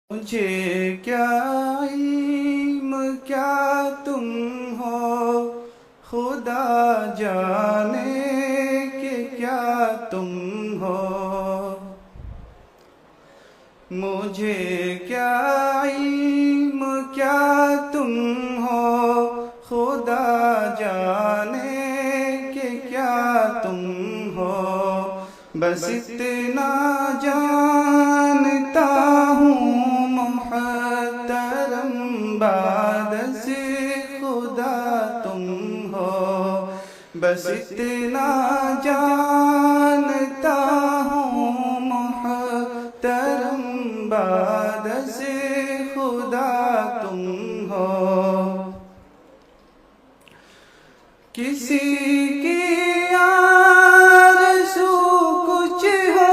मुझे क्या इल्म क्या तुम हो, खुदा जाने कि क्या तुम हो। मुझे क्या इल्म क्या तुम हो, खुदा जाने कि क्या तुम हो। बस इतना जानता हूँ मोहतरम बाद से खुदा तुम हो। बस इतना जानता हूँ मोहतरम बाद से खुदा तुम हो। किसी की आरज़ू कुछ हो,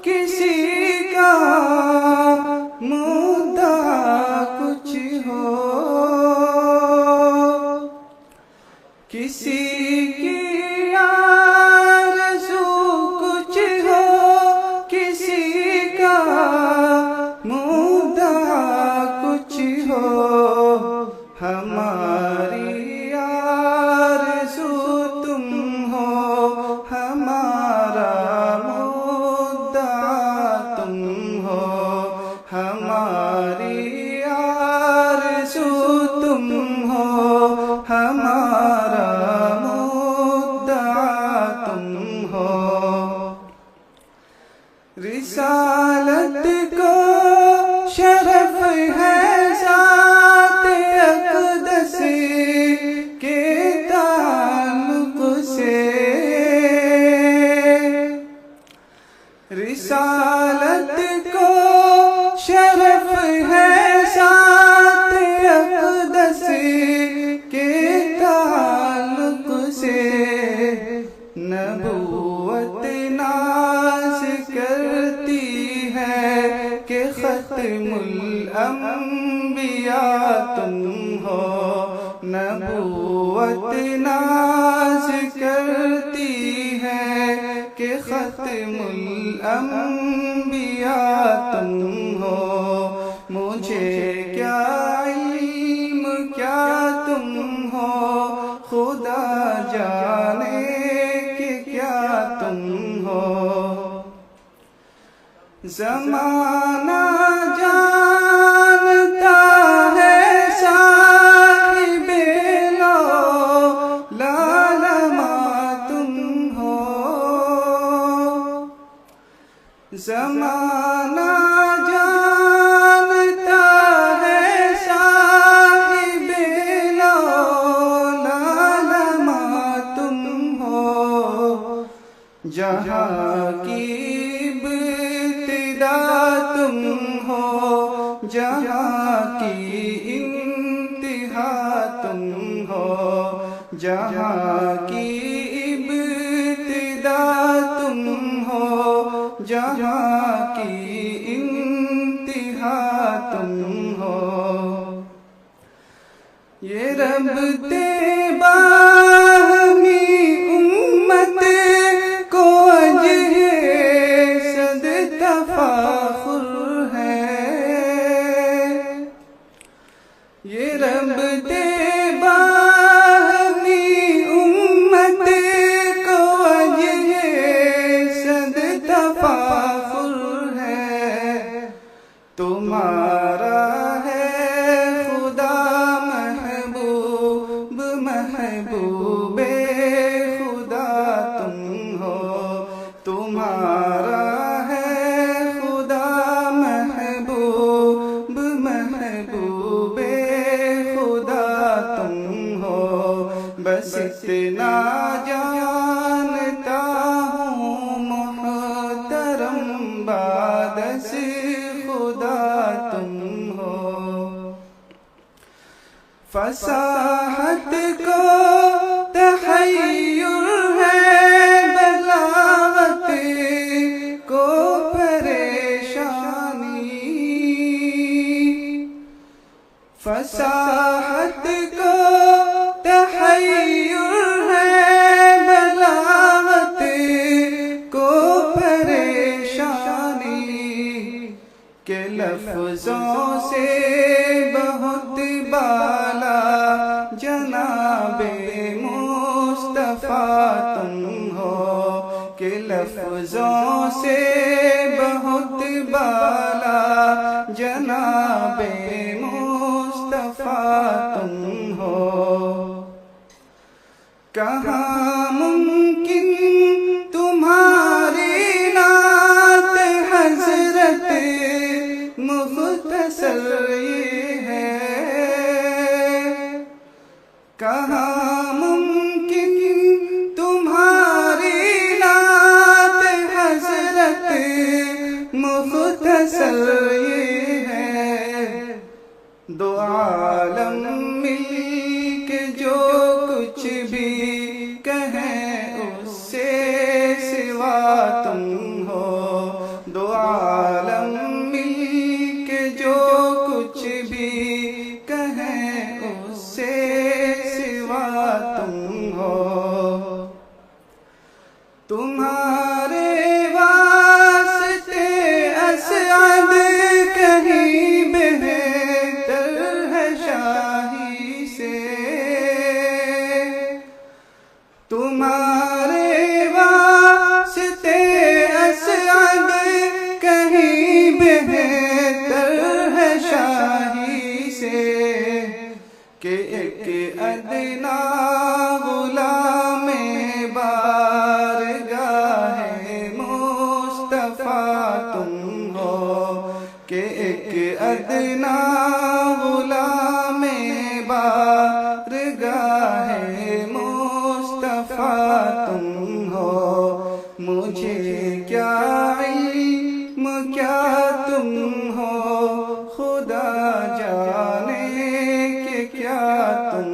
किसी का मुद्दा कुछ हो। किसी की आरज़ू कुछ हो, किसी का मुद्दा कुछ हो। हमारी आरज़ू तुम हो, हमारा मुद्दा तुम हो। हमारी आरज़ू तुम हो, हमारा मुद्दा तुम हो। रिसालत को शरफ है ज़ात अक़दस के ताल्लुक़ से। रिसालत को शरफ है ज़ात अक़दस के ताल्लुक़ से। नबूवत नाज़ करती है कि ख़त्मुल अंबिया तुम हो। नबूवत नाज़ करती है कि ख़त्मुल अंबिया तुम हो। मुझे क्या इल्म क्या तुम हो, खुदा जाने कि क्या तुम हो। ज़माना जानता है साहिबे लालमा तुम हो। ज़माना जानता है साहिबे लालमा तुम हो। जहाँ की इब्तिदा तुम हो, जहाँ की इंतहा तुम हो। जहाँ की इब्तिदा तुम हो, जहाँ की इंतहा तुम हो। ये रब ते बाहमी उम्मत को अजहे सद तफ़ाख़ुर है। ये रब ते बाहमी उम्मत को अजहे सद तफ़ाख़ुर है। तुम्हारा है खुदा महबूब महबूबे खुदा तुम हो। तुम्हारा है खुदा महबूब महबूबे खुदा तुम हो। बस इतना जानता हूँ मोहतरम बाद से खुदा तुम हो। फसाहत को तहय्युर है, बलागत को परेशानी। फसाहत को तहय्युर है, बलागत को परेशानी। के लफ्ज़ लफ्ज़ों से बहुत बाला जनाबे मुस्तफ़ा तुम हो, कि लफ्ज़ों से बहुत बाला जनाबे मुस्तफ़ा तुम हो। कहाँ मुमकिन तुम्हारी नात हज़रत, मुख्तसर ये है। कहाँ मुमकिन तुम्हारी नात हज़रत, मुख्तसर ये है। दो आलम मिल के जो कुछ भी कहें उससे सिवा तुम हो। दो आलम मिल के जो कुछ भी कहें उससे सिवा तुम हो। तुम्हारे वास्ते असअद कहीं बेहतर है शाही से। तुम्हारे वास्ते असअद कहीं बेहतर है शाही से, कि एक अदना गुलाम बारगाहे मुस्तफ़ा तुम हो, कि एक अदना गुलाम बारगाहे मुस्तफ़ा तुम हो। मुझे क्या इल्म क्या तुम हो, खुदा जाने कि क्या तुम